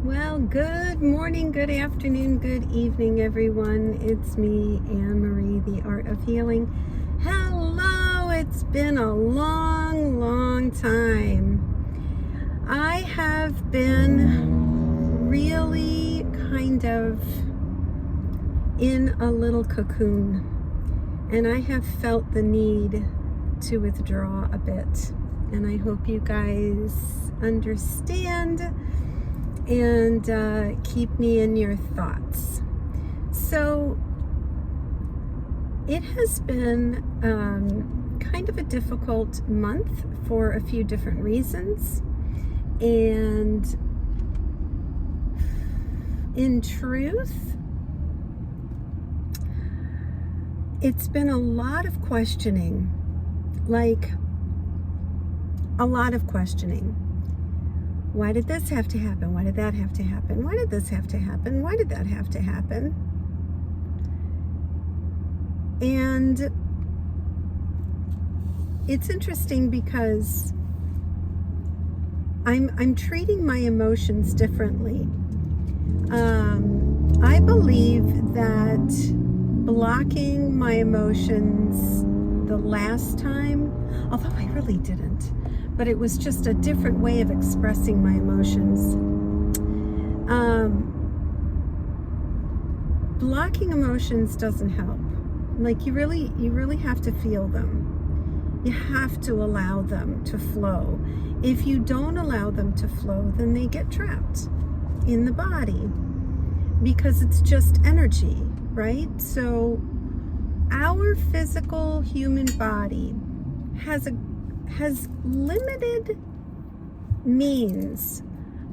Well, good morning, good afternoon, good evening, everyone. It's me, Anne Marie, the Art of Healing. Hello, it's been a long time. I have been really kind of in a little cocoon, and I have felt the need to withdraw a bit. And I hope you guys understand and keep me in your thoughts. So it has been kind of a difficult month for a few different reasons, and in truth, it's been a lot of questioning, like a lot of questioning. Why did this have to happen? Why did that have to happen? Why did this have to happen? Why did that have to happen? And it's interesting because I'm treating my emotions differently. I believe that blocking my emotions the last time, although I really didn't, but it was just a different way of expressing my emotions. Blocking emotions doesn't help. Like you really have to feel them. You have to allow them to flow. If you don't allow them to flow, then they get trapped in the body because it's just energy, right? So our physical human body has limited means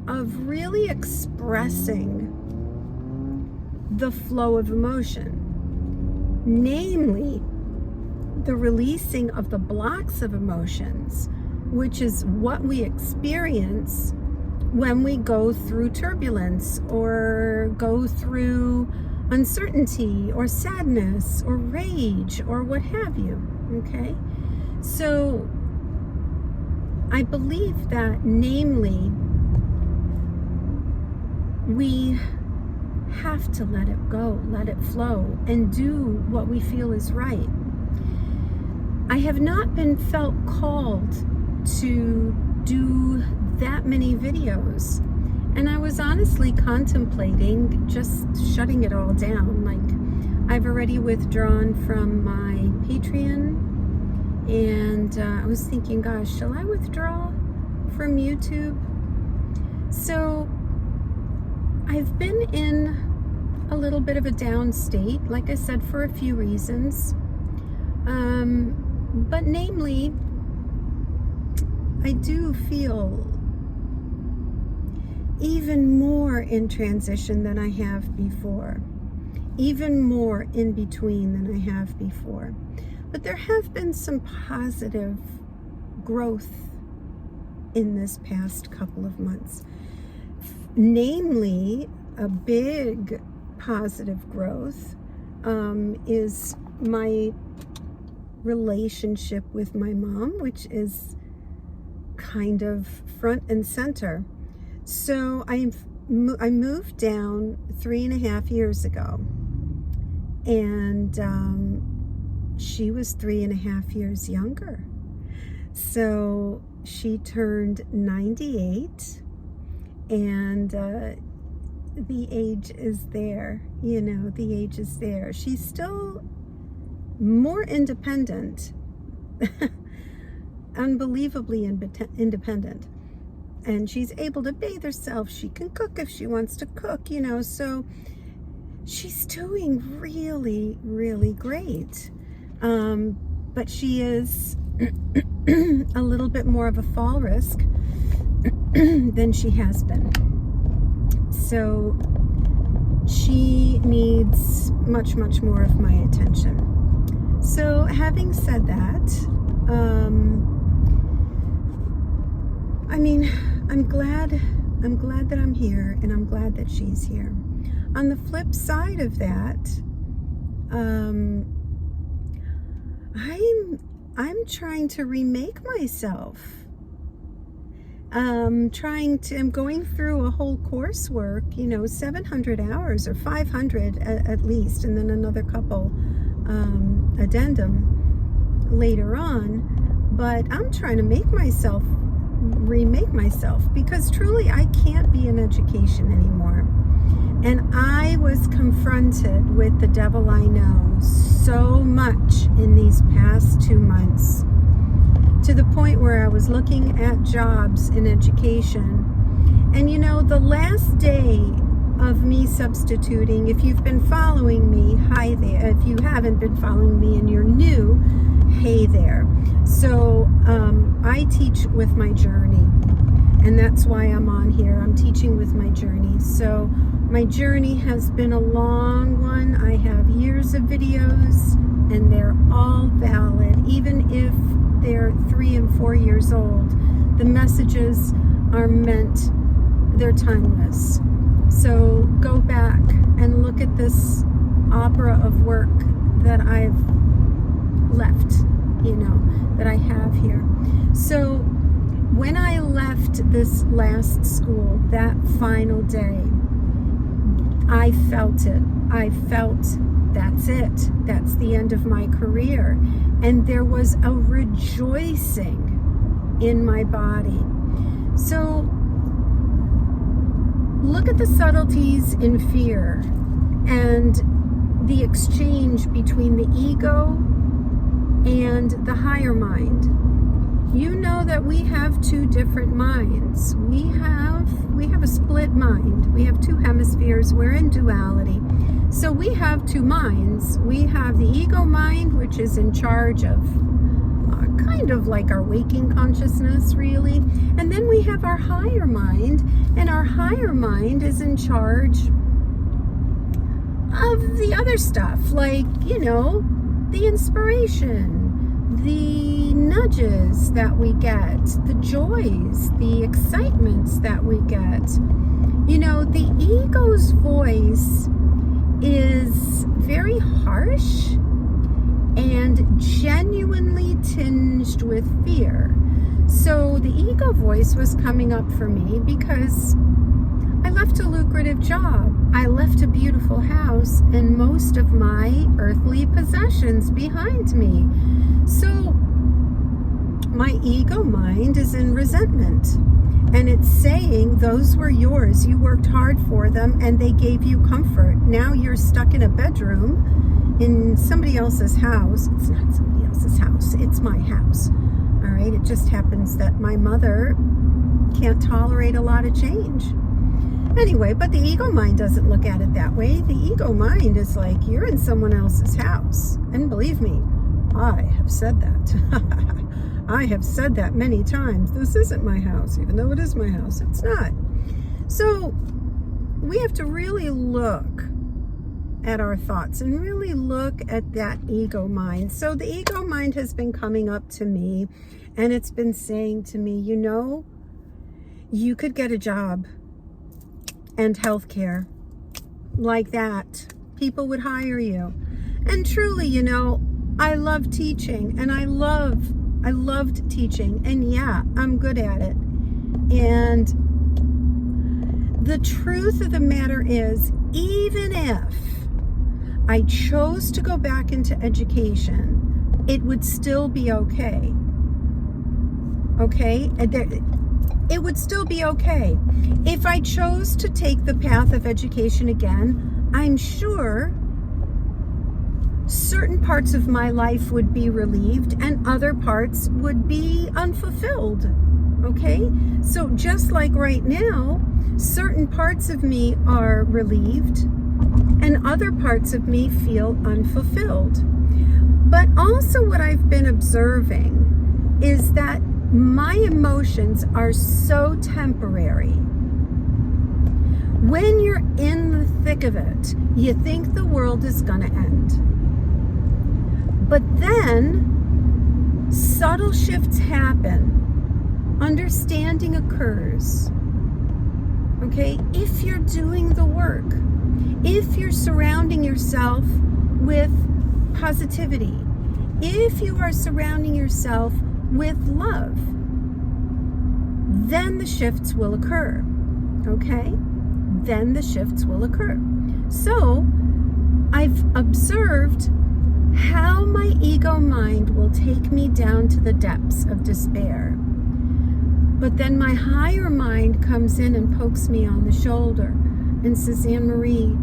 of really expressing the flow of emotion, namely the releasing of the blocks of emotions, which is what we experience when we go through turbulence or go through uncertainty or sadness or rage or what have you, okay? So I believe that, namely, we have to let it go, let it flow, and do what we feel is right. I have not been felt called to do that many videos, and I was honestly contemplating just shutting it all down. Like, I've already withdrawn from my Patreon, and I was thinking, gosh, shall I withdraw from YouTube? So I've been in a little bit of a down state, like I said, for a few reasons. But namely, I do feel even more in transition than I have before, even more in between than I have before. But there have been some positive growth in this past couple of months. Namely, a big positive growth is my relationship with my mom, which is kind of front and center. So I moved down 3.5 years ago, and she was 3.5 years younger. So she turned 98, and the age is there, the age is there. She's still more independent, unbelievably independent. And she's able to bathe herself. She can cook if she wants to cook, so she's doing really, really great. But she is a little bit more of a fall risk than she has been. So she needs much more of my attention. So having said that, I'm glad that I'm here, and I'm glad that she's here. On the flip side of that, I'm trying to remake myself. I'm going through a whole coursework, 700 hours or 500 at least, and then another couple addendum later on. But I'm trying to remake myself, because truly I can't be in education anymore. And I was confronted with the devil I know so much in these past 2 months, to the point where I was looking at jobs in education. And the last day of me substituting, if you've been following me, hi there. If you haven't been following me and you're new, hey there. So I teach with my journey, and that's why I'm on here. I'm teaching with my journey. So my journey has been a long one. I have years of videos, and they're all valid, even if they're 3 and 4 years old. The messages are they're timeless. So go back and look at this opera of work that I've left, that I have here. So when I left this last school, that final day, I felt it. I felt, that's it. That's the end of my career. And there was a rejoicing in my body. So look at the subtleties in fear and the exchange between the ego and the higher mind. You know that we have 2 different minds. We have a split mind. We have 2 hemispheres. We're in duality. So we have 2 minds. We have the ego mind, which is in charge of kind of like our waking consciousness, really. And then we have our higher mind, and our higher mind is in charge of the other stuff, like, the inspiration, the nudges that we get, the joys, the excitements that we get. The ego's voice is very harsh and genuinely tinged with fear. So the ego voice was coming up for me because I left a lucrative job. I left a beautiful house and most of my earthly possessions behind me. So my ego mind is in resentment. And it's saying, those were yours. You worked hard for them and they gave you comfort. Now you're stuck in a bedroom in somebody else's house. It's not somebody else's house. It's my house. All right. It just happens that my mother can't tolerate a lot of change. Anyway, but the ego mind doesn't look at it that way. The ego mind is like, you're in someone else's house. And believe me, I have said that. I have said that many times. This isn't my house, even though it is my house. It's not. So we have to really look at our thoughts and really look at that ego mind. So the ego mind has been coming up to me and it's been saying to me, you could get a job and healthcare like that. People would hire you. And truly, I love teaching and I loved teaching, and yeah, I'm good at it. And the truth of the matter is, even if I chose to go back into education, it would still be okay. Okay? It would still be okay. If I chose to take the path of education again, I'm sure certain parts of my life would be relieved and other parts would be unfulfilled. Okay? So just like right now, certain parts of me are relieved and other parts of me feel unfulfilled. But also what I've been observing is that my emotions are so temporary. When you're in the thick of it, you think the world is going to end. But then subtle shifts happen. Understanding occurs. Okay? If you're doing the work, if you're surrounding yourself with positivity, if you are surrounding yourself with love, then the shifts will occur. Okay? Then the shifts will occur. So I've observed how my ego mind will take me down to the depths of despair. But then my higher mind comes in and pokes me on the shoulder and says, Anne-Marie,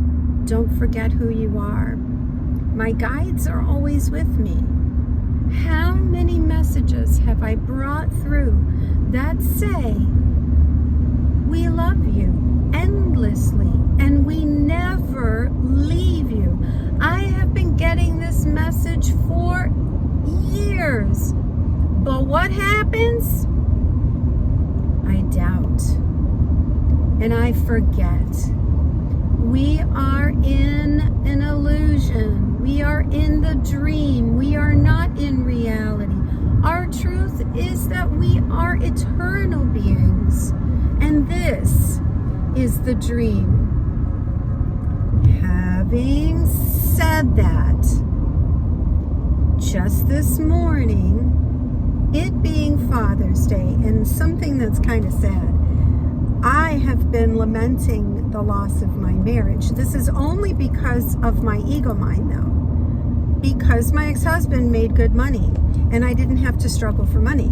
don't forget who you are. My guides are always with me. How many messages have I brought through that say, we love you endlessly and we never leave you? I have been getting this message for years. But what happens? I doubt. And I forget. We are in an illusion. We are in the dream. We are not in reality. Our truth is that we are eternal beings. And this is the dream. Having said that, just this morning, it being Father's Day, and something that's kind of sad, I have been lamenting the loss of my marriage. This is only because of my ego mind, though. Because my ex-husband made good money, and I didn't have to struggle for money.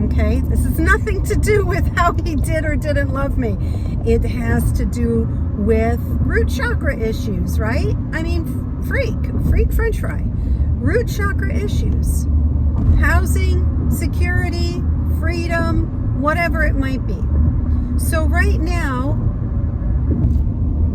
Okay? This has nothing to do with how he did or didn't love me. It has to do with root chakra issues, right? I mean, freak french fry. Root chakra issues. Housing, security, freedom, whatever it might be. So right now,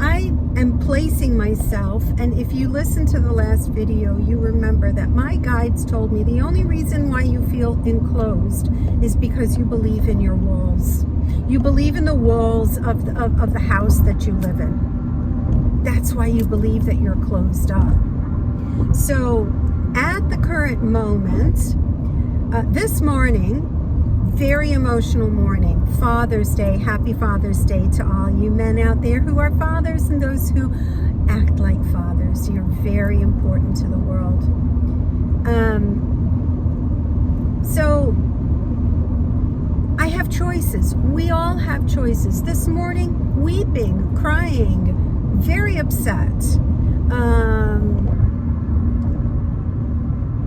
I am placing myself, and if you listen to the last video, you remember that my guides told me the only reason why you feel enclosed is because you believe in your walls. You believe in the walls of the house that you live in. That's why you believe that you're closed up. So at the current moment, this morning, very emotional morning, Father's Day. Happy Father's Day to all you men out there who are fathers and those who act like fathers. You're very important to the world. So I have choices. We all have choices. This morning, weeping, crying, very upset.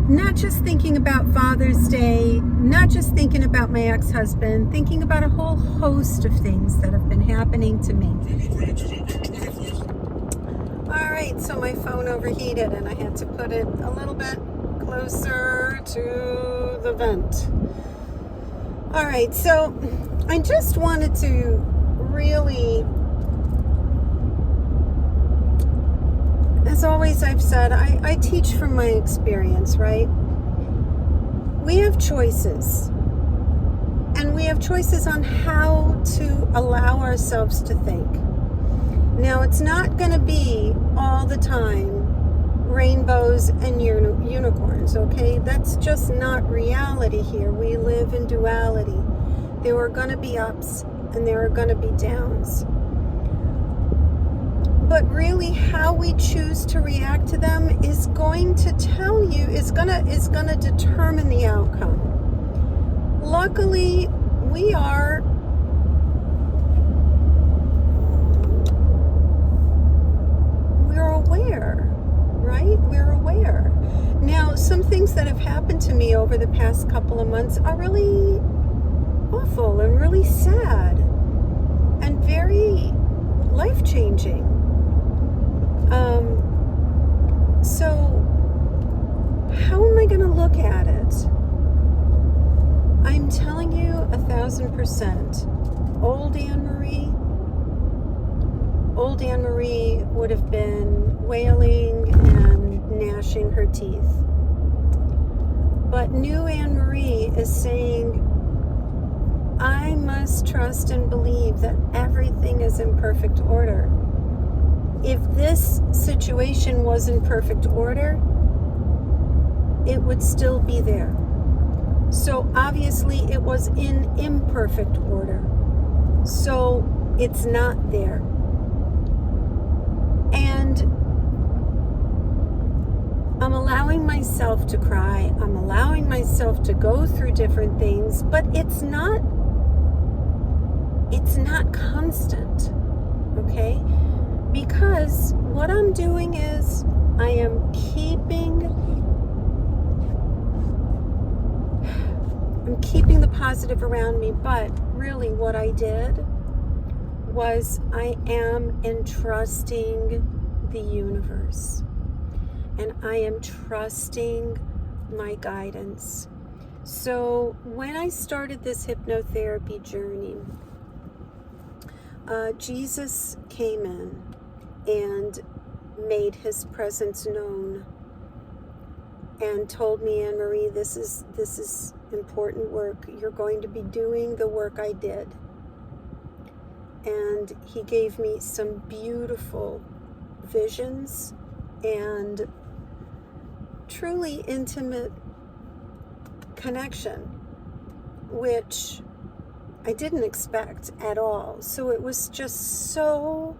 Not just thinking about Father's Day, not just thinking about my ex-husband, thinking about a whole host of things that have been happening to me. All right, so my phone overheated and I had to put it a little bit closer to the vent. All right, so I just wanted to really, as always I've said, I teach from my experience, right? We have choices. And we have choices on how to allow ourselves to think. Now, it's not going to be all the time rainbows and unicorns, okay? That's just not reality here. We live in duality. There are going to be ups and there are going to be downs. But really, how we choose to react to them is going to tell you, is gonna determine the outcome. Luckily, we're aware, right? We're aware. Now, some things that have happened to me over the past couple of months are really awful and really sad and very life-changing. So how am I going to look at it? I'm telling you 1,000%. Old Anne-Marie would have been wailing and gnashing her teeth. But new Anne-Marie is saying, I must trust and believe that everything is in perfect order. If this situation was in perfect order, it would still be there. So obviously it was in imperfect order. So it's not there. And I'm allowing myself to cry. I'm allowing myself to go through different things, but it's not it's not constant, okay? Because what I'm doing is I am keeping the positive around me, but really what I did was I am entrusting the universe, and I am trusting my guidance. So when I started this hypnotherapy journey, Jesus came in and made his presence known and told me, Anne Marie, this is important work. You're going to be doing the work I did. And he gave me some beautiful visions and truly intimate connection, which I didn't expect at all. So it was just so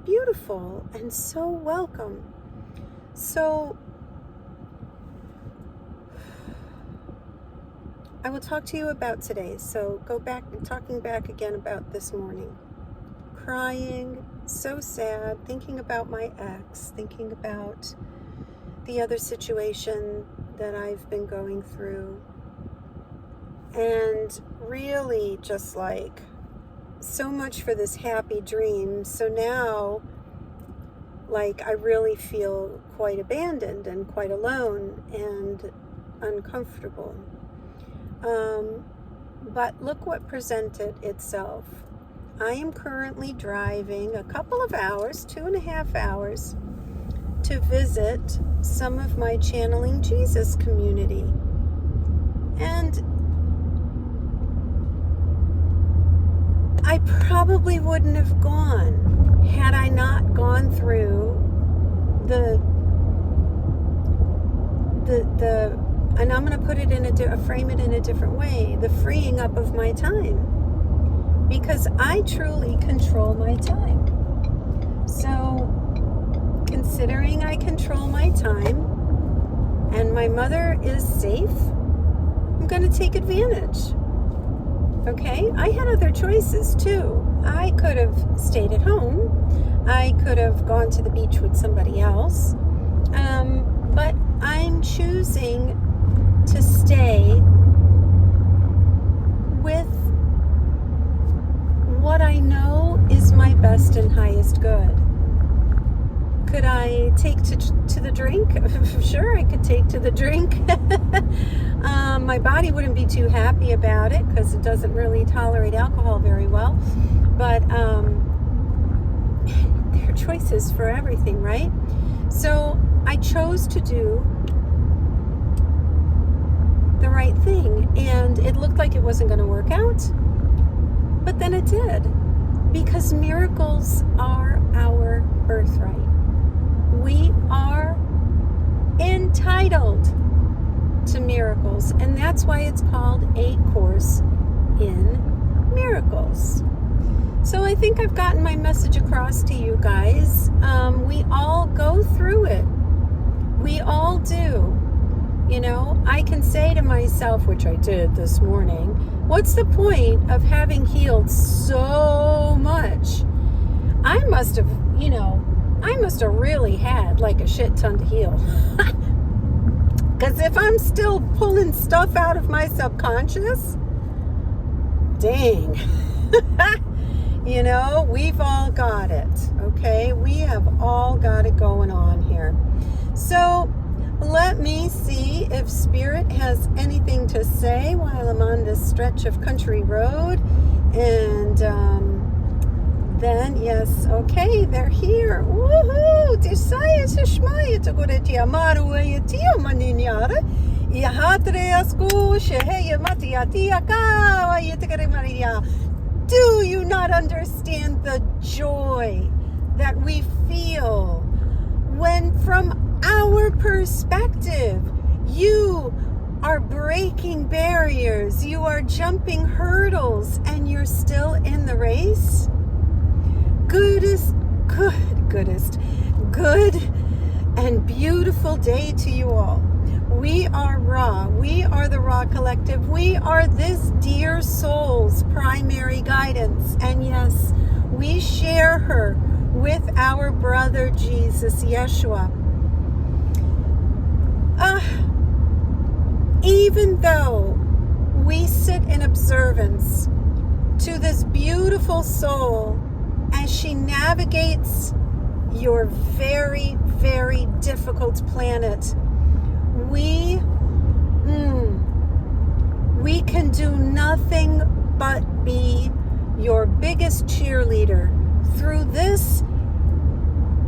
beautiful and so welcome. So I will talk to you about today. So talking back again about this morning. Crying, so sad, thinking about my ex, thinking about the other situation that I've been going through. And really just like so much for this happy dream. So now, like, I really feel quite abandoned and quite alone and uncomfortable. But look what presented itself. I am currently driving a couple of hours, 2.5 hours, to visit some of my Channeling Jesus community. And I probably wouldn't have gone had I not gone through the and I'm going to put it in frame it in a different way, the freeing up of my time, because I truly control my time. So considering I control my time and my mother is safe, I'm going to take advantage. Okay, I had other choices too. I could have stayed at home. I could have gone to the beach with somebody else. But I'm choosing to stay with what I know is my best and highest good. Could I take to the drink? Sure, I could take to the drink. My body wouldn't be too happy about it because it doesn't really tolerate alcohol very well. But there are choices for everything, right? So I chose to do the right thing, and it looked like it wasn't going to work out, but then it did, because miracles are our birthright. We are entitled to miracles, and that's why it's called A Course in Miracles. So I think I've gotten my message across to you guys. We all go through it. We all do. You know, I can say to myself, which I did this morning, what's the point of having healed so much? I must have really had like a shit ton to heal. Because if I'm still pulling stuff out of my subconscious, dang. You know, we've all got it, okay? We have all got it going on here. So let me see if Spirit has anything to say while I'm on this stretch of country road. And then, yes, okay, they're here. Woohoo! Tisaya Shishmaya to go to Tiamaru and Tiamaninyara. Do you not understand the joy that we feel when, from our perspective, you are breaking barriers, you are jumping hurdles, and you're still in the race? Good and beautiful day to you all. We are Ra. We are the Ra Collective. We are this dear soul's primary guidance. And yes, we share her with our brother Jesus, Yeshua. Even though we sit in observance to this beautiful soul as she navigates your very, very difficult planet, we can do nothing but be your biggest cheerleader through this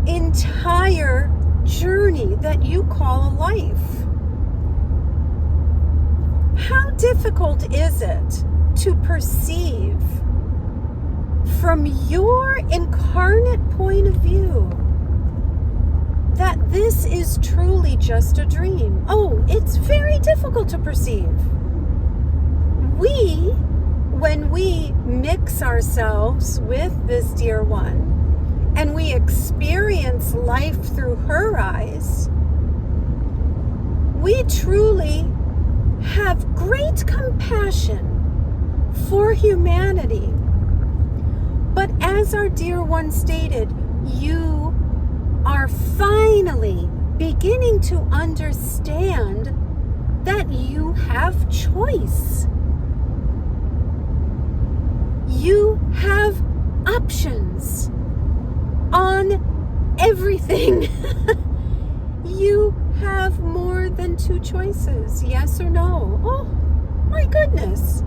entire journey that you call a life. How difficult is it to perceive from your incarnate point of view that this is truly just a dream? Oh, it's very difficult to perceive. When we mix ourselves with this dear one and we experience life through her eyes, we truly have great compassion for humanity. But as our dear one stated, you are finally beginning to understand that you have choice. You have options on everything. You have more than two choices, yes or no. Oh, my goodness.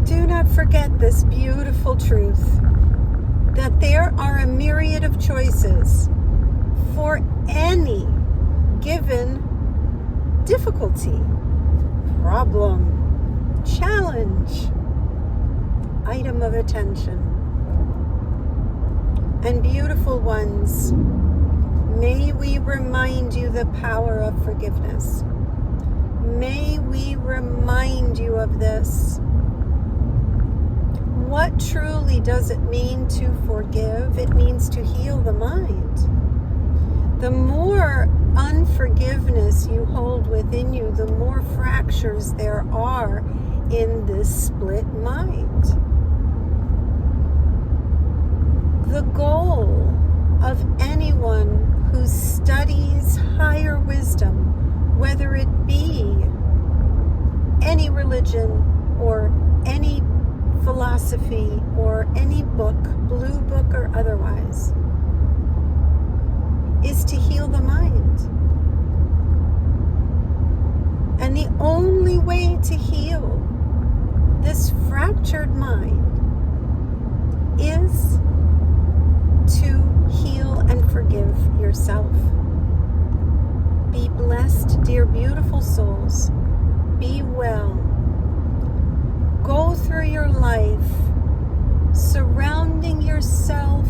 Do not forget this beautiful truth, that there are a myriad of choices for any given difficulty, problem, challenge, item of attention. And beautiful ones, may we remind you the power of forgiveness. May we remind you of this. What truly does it mean to forgive? It means to heal the mind. The more unforgiveness you hold within you, the more fractures there are in this split mind. The goal of anyone who studies higher wisdom, whether it be any religion or any philosophy or any book, blue book or otherwise, is to heal the mind. And the only way to heal this fractured mind is to heal and forgive yourself. Be blessed, dear beautiful souls. Be well. Go through your life surrounding yourself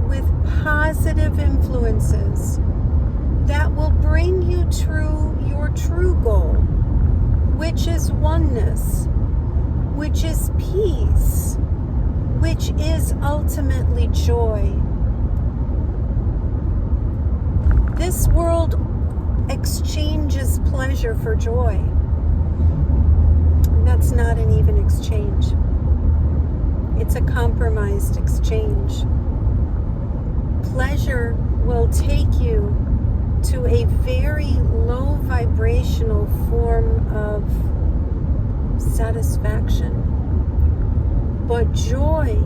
with positive influences that will bring you to your true goal, which is oneness, which is peace, which is ultimately joy. This world exchanges pleasure for joy. That's not an even exchange. It's a compromised exchange. Pleasure will take you to a very low vibrational form of satisfaction. But joy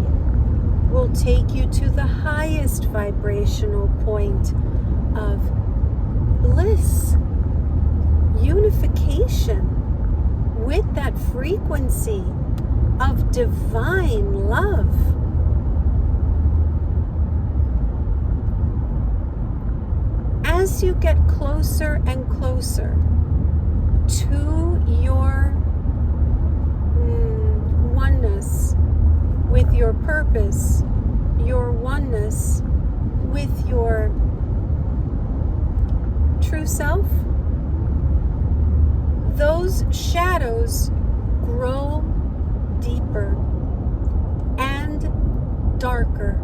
will take you to the highest vibrational point of bliss, unification with that frequency of divine love. As you get closer and closer to your oneness with your purpose, your oneness with your true self, those shadows grow deeper and darker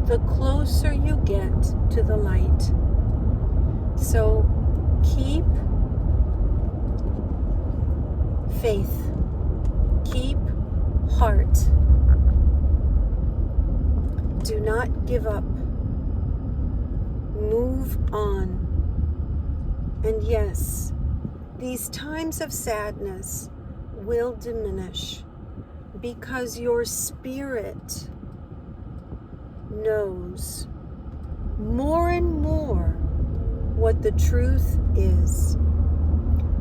the closer you get to the light. So keep faith, keep heart. Do not give up. Move on. And yes, these times of sadness will diminish because your spirit knows more and more what the truth is.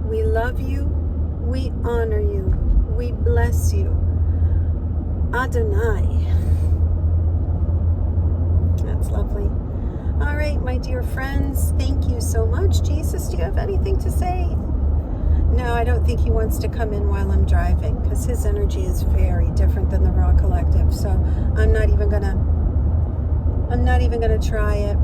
We love you. We honor you. We bless you. Adonai. That's lovely. All right, my dear friends, thank you so much. Jesus, do you have anything to say? No, I don't think he wants to come in while I'm driving because his energy is very different than the Raw Collective. So I'm not even gonna try it.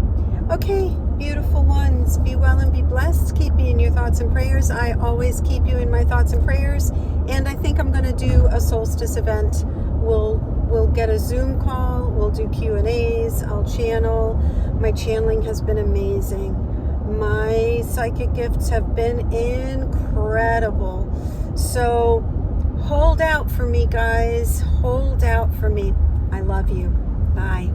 Okay, beautiful ones, be well and be blessed. Keep me in your thoughts and prayers. I always keep you in my thoughts and prayers. And I think I'm gonna do a solstice event. We'll get a Zoom call. We'll do Q&As. I'll channel. My channeling has been amazing. My psychic gifts have been incredible. So hold out for me, guys. Hold out for me. I love you. Bye.